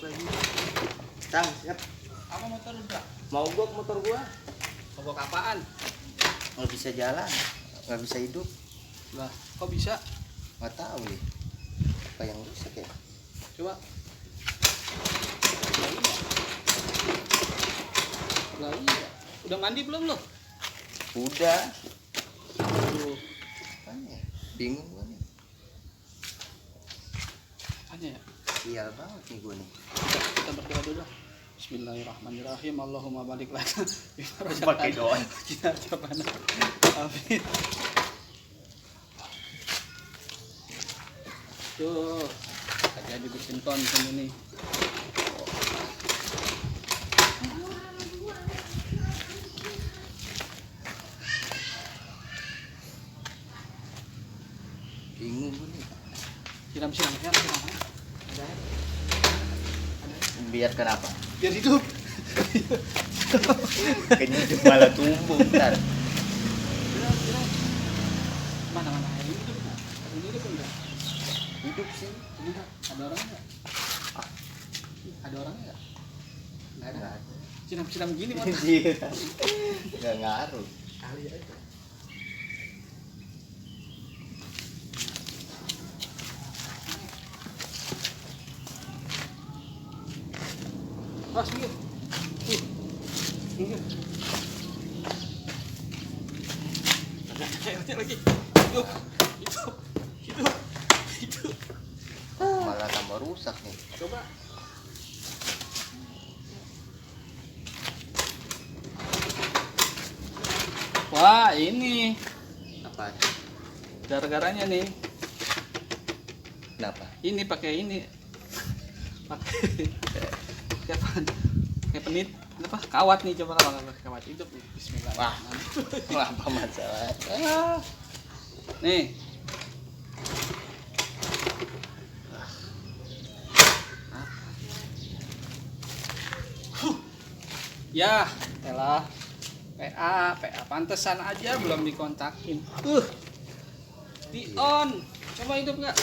lagi. Tang, siap. Apa motor lu, Bang? Mogok motor gua. Mogok apaan? Nggak bisa jalan, nggak bisa hidup. Lah, kok bisa? Nggak tahu nih. Apa yang rusak ya? Coba. Lah iya. Udah mandi belum lo? Udah. Aduh, Apanya? Bingung gua nih. apanya ya? Sial banget nih gua nih. Kita berdoa dulu. Bismillahirrahmanirrahim. Allahumma barik lana bima Pakai razaqtana. doa. Kita coba. Amin. Tuh, jadi bikin tonton ini. Bingung gua nih. Siram. Biar kenapa? Biar hidup. Kayaknya hidup malah tumbuh ntar. Mana ini hidup nggak? Ini hidup enggak? Hidup sih. Enggak. Ada orangnya nggak? Ada orangnya nggak? Nggak ada. Nggak ada. Siram gini motor. Nggak ngaruh. Kali aja. Mas, minggir. Minggir. Ada airnya lagi. Hidup. Malah tambah rusak nih. Coba. Wah, ini Apa? gara-garanya nih. Kenapa? Ini pakai ini. Pakai apaan? Pakai penit apa? Kawat nih, coba kalau pakai kawat hidup nih. Bismillah. Wah. Apa masalah? Nih. Ya, elah. PA pantesan aja belum dikontakin. Di on. Coba hidup nggak?